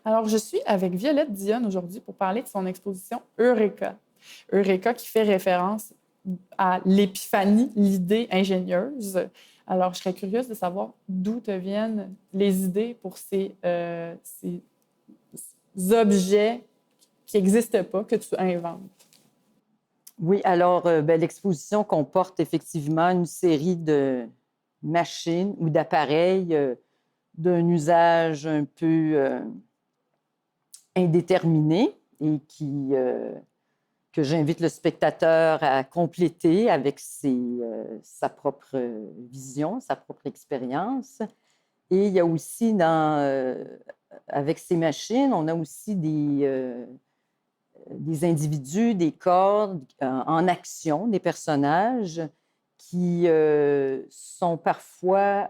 Alors, je suis avec Violette Dionne aujourd'hui pour parler de son exposition Eureka. Eureka qui fait référence à l'épiphanie, l'idée ingénieuse. Alors, je serais curieuse de savoir d'où te viennent les idées pour ces objets qui n'existent pas, que tu inventes. Oui, alors l'exposition comporte effectivement une série de machines ou d'appareils d'un usage un peu indéterminé et que j'invite le spectateur à compléter avec sa propre vision, sa propre expérience. Et il y a aussi, avec ces machines, on a aussi des individus, des corps en action, des personnages qui sont parfois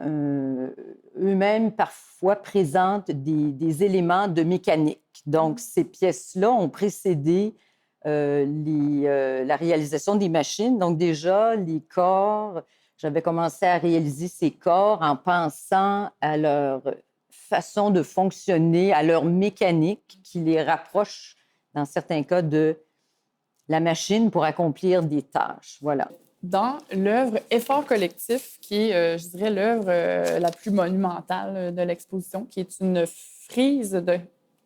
eux-mêmes parfois présentent des éléments de mécanique. Donc, ces pièces-là ont précédé la réalisation des machines. Donc, déjà, les corps, j'avais commencé à réaliser ces corps en pensant à leur façon de fonctionner, à leur mécanique qui les rapproche, dans certains cas, de la machine pour accomplir des tâches. Voilà. Dans l'œuvre Effort collectif, qui est, je dirais, l'œuvre la plus monumentale de l'exposition, qui est une frise de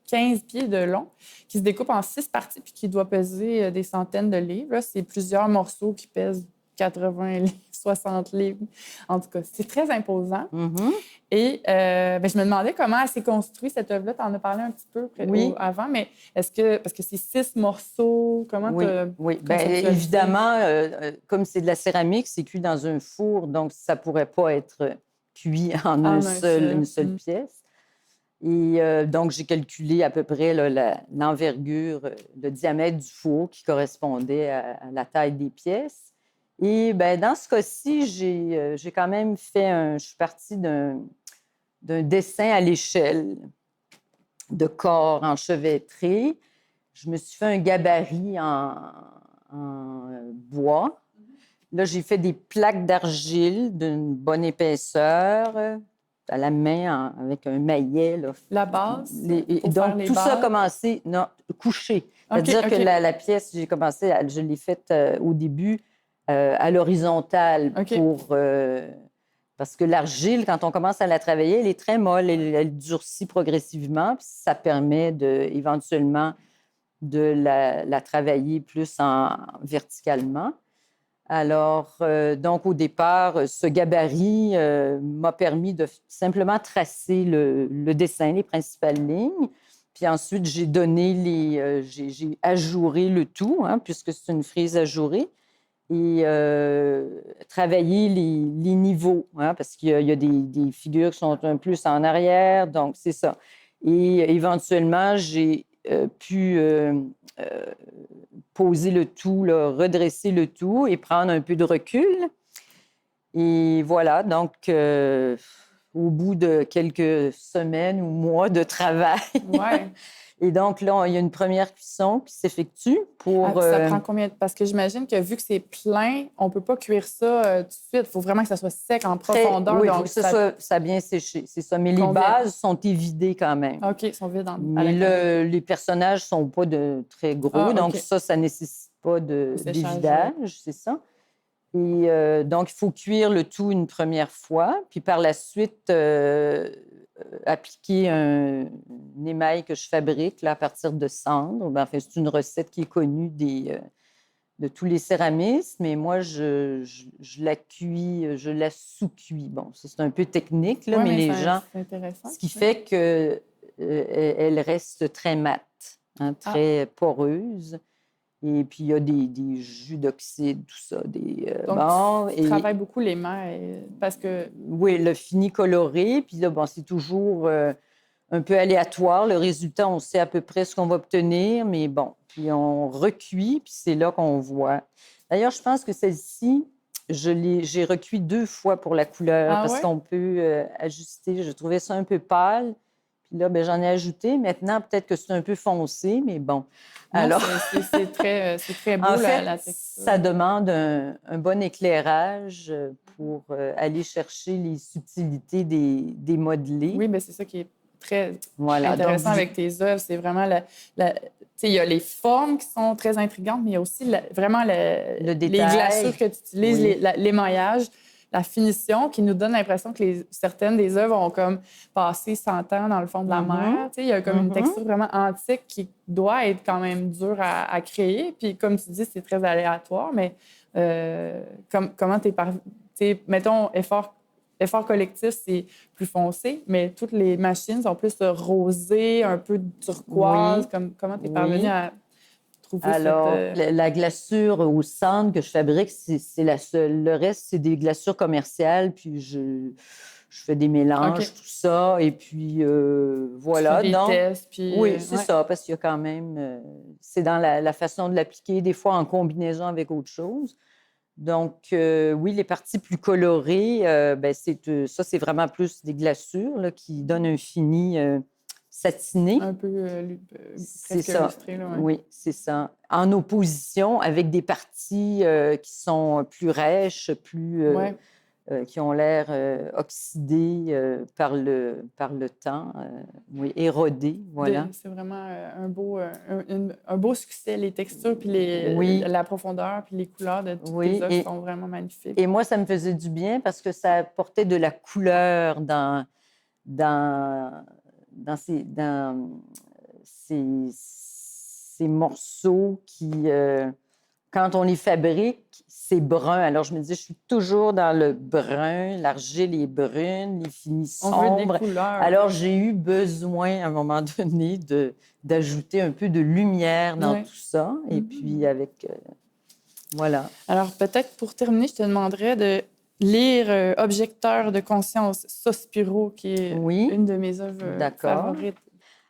15 pieds de long, qui se découpe en 6 parties puis qui doit peser des centaines de livres. C'est plusieurs morceaux qui pèsent 80 livres, 60 livres. En tout cas, c'est très imposant. Mm-hmm. Et je me demandais comment elle s'est construite, cette œuvre-là. Tu en as parlé un petit peu avant, mais parce que c'est 6 morceaux, comment Oui, oui. Bien, évidemment, comme c'est de la céramique, c'est cuit dans un four, donc ça ne pourrait pas être cuit en une seule pièce. Et donc, j'ai calculé à peu près l'envergure, le diamètre du four qui correspondait à la taille des pièces. Et bien, dans ce cas-ci, j'ai quand même je suis partie d'un dessin à l'échelle de corps enchevêtrés. Je me suis fait un gabarit en bois. Là, j'ai fait des plaques d'argile d'une bonne épaisseur à la main avec un maillet. Là. La base? Donc, tout ça a commencé couché. C'est-à-dire que la pièce, je l'ai faite au début à l'horizontale parce que l'argile, quand on commence à la travailler, elle est très molle, elle durcit progressivement, puis ça permet éventuellement de la travailler plus verticalement. Alors, donc, au départ, ce gabarit m'a permis de simplement tracer le dessin, les principales lignes. Puis ensuite, j'ai ajouré le tout, puisque c'est une frise ajourée, et travailler les niveaux, parce qu'il y a des figures qui sont un peu plus en arrière, donc c'est ça. Et éventuellement, j'ai pu poser le tout, redresser le tout et prendre un peu de recul. Et voilà, donc au bout de quelques semaines ou mois de travail. Ouais. Et donc là, il y a une première cuisson qui s'effectue pour... ça prend combien de... Parce que j'imagine que vu que c'est plein, on ne peut pas cuire ça tout de suite. Il faut vraiment que ça soit sec en profondeur. Oui, il faut que ça a bien séché, c'est ça. Mais les bases sont évidées quand même. OK, ils sont vides. Mais les personnages ne sont pas très gros, donc ça ne nécessite pas d'évidage, c'est ça. Et donc, il faut cuire le tout une première fois, puis par la suite, appliquer un émail que je fabrique là, à partir de cendres. Enfin, c'est une recette qui est connue de tous les céramistes, mais moi, je la cuis, je la sous-cuis. Bon, ça, c'est un peu technique, là, mais les gens... C'est intéressant. Ce qui fait qu'elle reste très mate, très poreuse. Et puis, il y a des jus d'oxyde, tout ça. Donc, tu travailles beaucoup les mains parce que... Oui, le fini coloré. Puis là, c'est toujours un peu aléatoire. Le résultat, on sait à peu près ce qu'on va obtenir, mais bon. Puis on recuit, puis c'est là qu'on voit. D'ailleurs, je pense que celle-ci, j'ai recuit 2 fois pour la couleur parce qu'on peut ajuster. Je trouvais ça un peu pâle. Puis là, j'en ai ajouté. Maintenant, peut-être que c'est un peu foncé, mais bon. Non, alors, c'est très beau, en fait, la texture. Ça demande un bon éclairage pour aller chercher les subtilités des modelés. Oui, mais c'est ça qui est très Voilà, intéressant avec tes œuvres. C'est vraiment il y a les formes qui sont très intrigantes, mais il y a aussi vraiment le les détail. glaçures que tu utilises, Oui. l'émaillage, la finition, qui nous donne l'impression que certaines des œuvres ont comme passé 100 ans dans le fond de la mer. Il y a comme une texture vraiment antique qui doit être quand même dure à créer. Puis comme tu dis, c'est très aléatoire, mais comment t'es mettons, effort collectif, c'est plus foncé, mais toutes les machines sont plus rosées, un peu turquoise. Comment tu es parvenue à trouver Alors, la glaçure au centre que je fabrique, c'est la seule. Le reste, c'est des glaçures commerciales, puis je fais des mélanges, tout ça, et puis voilà. Tu fais des tests, puis... Oui, c'est ça, parce qu'il y a quand même... c'est dans la façon de l'appliquer, des fois en combinaison avec autre chose. Donc, oui, les parties plus colorées, ça, c'est vraiment plus des glaçures là, qui donnent un fini satiné. Un peu presque ça. lustré. Là, Oui, c'est ça. En opposition avec des parties qui sont plus rêches, qui ont l'air oxydées par le temps, érodées, voilà. C'est vraiment un beau succès. Les textures, puis la profondeur, puis les couleurs de toutes tes œuvres sont vraiment magnifiques. Et moi, ça me faisait du bien parce que ça apportait de la couleur dans ces morceaux qui, quand on les fabrique, c'est brun. Alors, je me disais, je suis toujours dans le brun, l'argile est brune, les finis sombres. On veut des couleurs. Alors, j'ai eu besoin, à un moment donné, d'ajouter un peu de lumière dans tout ça. Et puis, avec... voilà. Alors, peut-être pour terminer, je te demanderais de lire Objecteur de conscience, Sospiro, qui est une de mes œuvres favorites.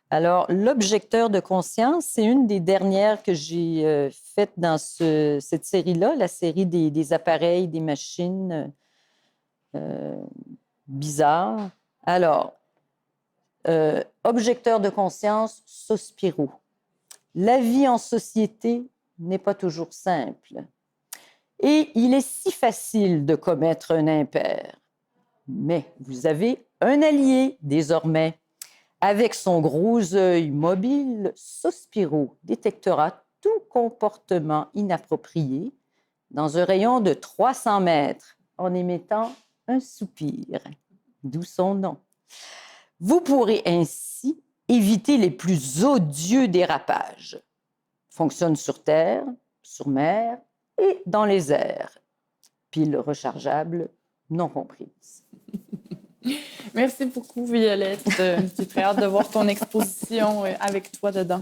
Alors, l'Objecteur de conscience, c'est une des dernières que j'ai faites dans cette série-là, la série des appareils, des machines bizarres. Alors, Objecteur de conscience, Sospiro. La vie en société n'est pas toujours simple. Et il est si facile de commettre un impair. Mais vous avez un allié désormais. Avec son gros œil mobile, Sospiro détectera tout comportement inapproprié dans un rayon de 300 mètres en émettant un soupir, d'où son nom. Vous pourrez ainsi éviter les plus odieux dérapages. Fonctionne sur terre, sur mer et dans les airs. Pile rechargeable non comprise. Merci beaucoup, Violette. J'ai très hâte de voir ton exposition avec toi dedans.